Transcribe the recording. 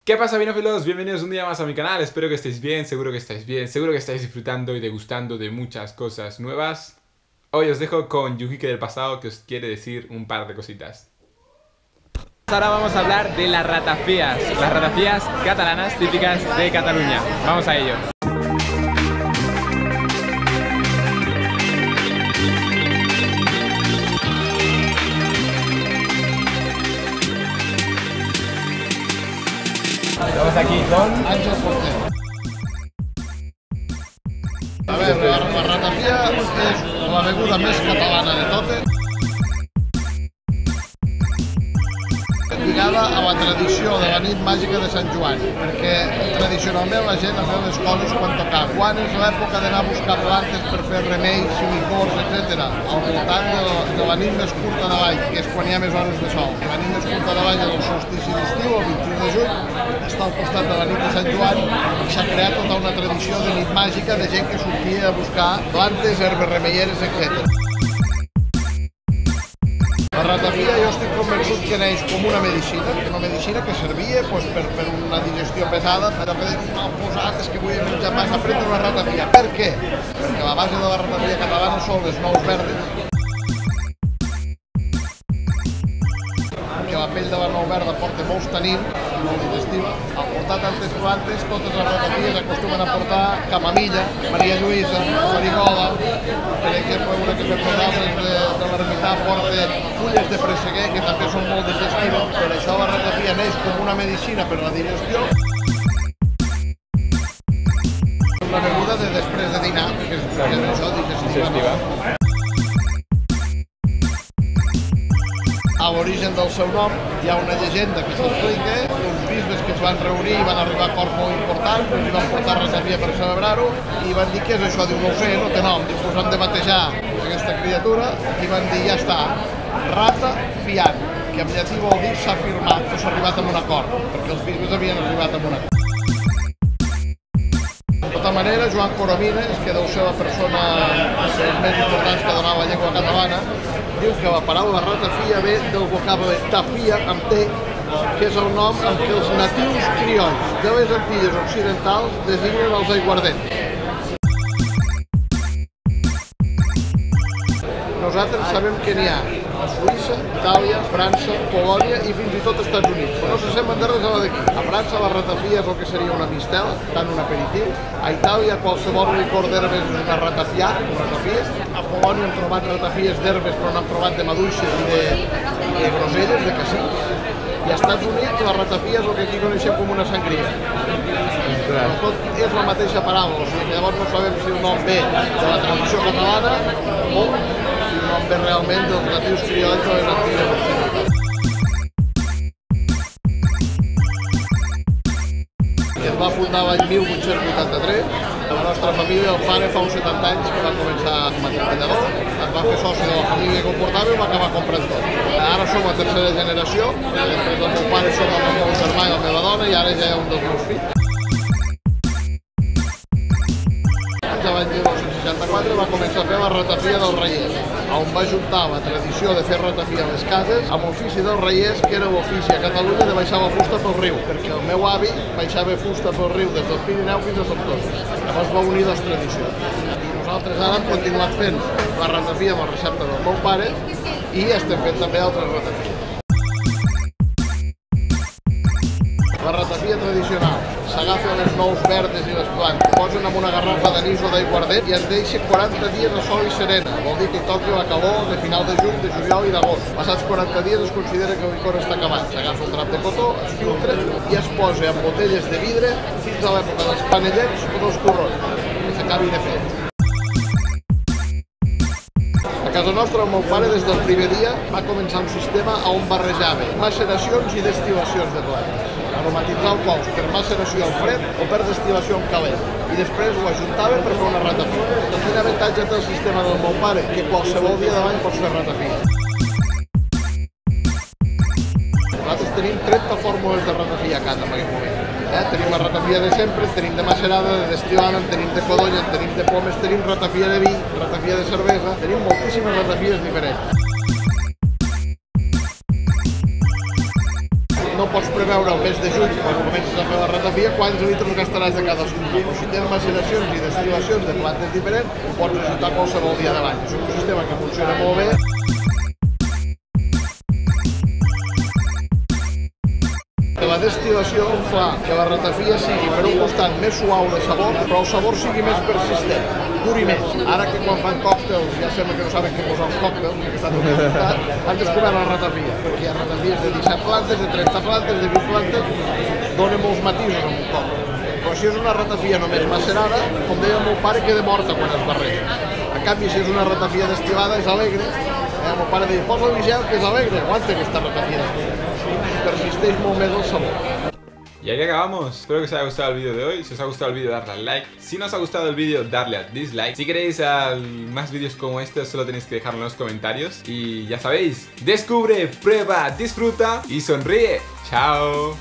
¿Qué pasa, vinófilos? Bienvenidos un día más a mi canal, espero que estéis bien, seguro que estáis disfrutando y degustando de muchas cosas nuevas. Hoy os dejo con Yujike del pasado, que os quiere decir un par de cositas. Ahora vamos a hablar de las ratafías catalanas típicas de Cataluña. Vamos a ello. Estamos aquí con Àngel Porter. A veure, la ratafia és la beguda més catalana de totes, lligada a la tradició de la nit màgica de Sant Joan, perquè tradicionalment la gent ha fet les coses quan tocava. Quan és l'època d'anar a buscar plantes per fer remeis, licors, etc. Al voltant de la nit més curta de l'any, que és quan hi ha més hores de sol. La nit més curta de l'any és el solstici d'estiu, el 21 de juny, està al costat de la nit de Sant Joan i s'ha creat tota una tradició de nit màgica de gent que sortia a buscar plantes, herbes remeieres, etc. La ratafia jo estic convençut que neix com una medicina que servia per una digestió pesada, per haver mal posat, és que vull menjar massa, prendre una ratafia. Per què? Perquè la base de la ratafia catalana són les nous verdes, que la pell de la nou verda porta molts tanins, molt digestiva. Al portar tantes plantes, totes les ratafies acostumen a portar camamilla, Maria Lluïsa, farigola, per exemple, una que fem nosaltres de l'ermità porta fulles de presseguer, que també són molt digestives. Per això la ratafia neix com una medicina per la digestió. Una beguda de després de dinar, que és això, digestiva. A l'origen del seu nom hi ha una llegenda que s'explica d'uns bisbes que es van reunir i van arribar a acords molt importants, i van portar ratafia per celebrar-ho i van dir què és això, diu no ho sé, no té nom, diu doncs hem de batejar aquesta criatura i van dir ja està, rata fiant, que en llatí vol dir s'ha firmat o s'ha arribat a un acord, perquè els bisbes havien arribat a un acord. De tota manera, Joan Coromines, que deu ser la persona més important que donava la llengua catalana, diu que la paraula ratafia ve del vocable tafia amb T, que és el nom amb què els natius criolls de les Antilles Occidentals designen els aiguardents. Nosaltres sabem que n'hi ha a Suïssa, Itàlia, França, Polònia i fins i tot Estats Units, però no se semblen de res a la d'aquí. A França la ratafia és el que seria una mistela, tant un aperitiu. A Itàlia qualsevol licor d'herbes és una ratafia. A Polònia hem trobat ratafies d'herbes però n'hem trobat de maduixes i de groselles, de cacics. I als Estats Units la ratafia és el que aquí coneixem com una sangria. Però tot és la mateixa paraula, o sigui que llavors no sabem si el nom ve de la tradició catalana o si el nom ve realment dels natius criolls de les Antilles Occidentals. Es va fundar l'any 1883. La nostra família, el pare fa uns 70 anys que va començar com a treballador, es va fer soci de la família que ho portava i va acabar comprant tot. Ara som la tercera generació, després del meu pare som el meu germà i la meva dona i ara ja hi ha un dels meus fills. L'any 1964 va començar a fer la ratafia dels Reiers, on va juntar la tradició de fer ratafia a les cases amb l'ofici dels Reiers, que era l'ofici a Catalunya de baixar la fusta pel riu, perquè el meu avi baixava fusta pel riu des del Pirineu fins a Tortosa. Llavors va unir les tradicions. I nosaltres ara hem continuat fent la ratafia amb la recepta del meu pare i estem fent també altres ratafies. La ratafia tradicional s'agafa les nous verdes i les plantes, posen en una garrafa d'anís o d'aiguardent i es deixa 40 dies a sol i serena. Vol dir que hi toqui la calor de final de juny, de juliol i d'agost. Passats 40 dies es considera que el licor està acabat. S'agafa un drap de cotó, es filtra i es posa en botelles de vidre fins a l'època dels panellets o dels torrons, que s'acabi de fer. A casa nostra, el meu pare, des del primer dia, va començar un sistema on barrejava maceracions i destil·lacions de plantes. Aromatitzar el cos per maceració al fred o per destil·lació en calent. I després ho ajuntava per fer una ratafia. Quin avantatge té el sistema del meu pare? Que qualsevol dia de l'any pots fer ratafia. Nosaltres tenim 30 fórmules de ratafia a casa en aquest moment. Tenim la ratafia de sempre, tenim de macerada, de destil·lada, tenim de codolla, tenim de pomes, tenim ratafia de vi, ratafia de cervesa, tenim moltíssimes ratafies diferents. No no pots preveure el mes de juny, quan comences a fer la ratafia, quants litres gastaràs de cadascun. Però si tens maceracions i destil·lacions de plantes diferents, ho pots ajustar qualsevol dia de l'any. És un sistema que funciona molt bé. La destil·lació fa que la ratafia sigui per un costat més suau de sabor, però el sabor sigui més persistent, duri més. Ara que quan fan còctels ja sembla que no saben què posar un còctel, que estan un resultat, han descobert la ratafia, perquè hi ha ratafies de 17 plantes, de 30 plantes, de 20 plantes, dona molts matisos en un còctel. Però si és una ratafia només macerada, com deia el meu pare, queda morta quan es barreja. En canvi, si és una ratafia destil·lada, és alegre. El meu pare deia, posa el vigel que és alegre, aguanta aquesta ratafia destil·lada. Persisteix molt més el sabor. Y ahí acabamos. Espero que os haya gustado el vídeo de hoy. Si os ha gustado el vídeo, darle al like. Si no os ha gustado el vídeo, darle a dislike. Si queréis más vídeos como este, solo tenéis que dejarlo en los comentarios. Y ya sabéis, descubre, prueba, disfruta y sonríe. Chao.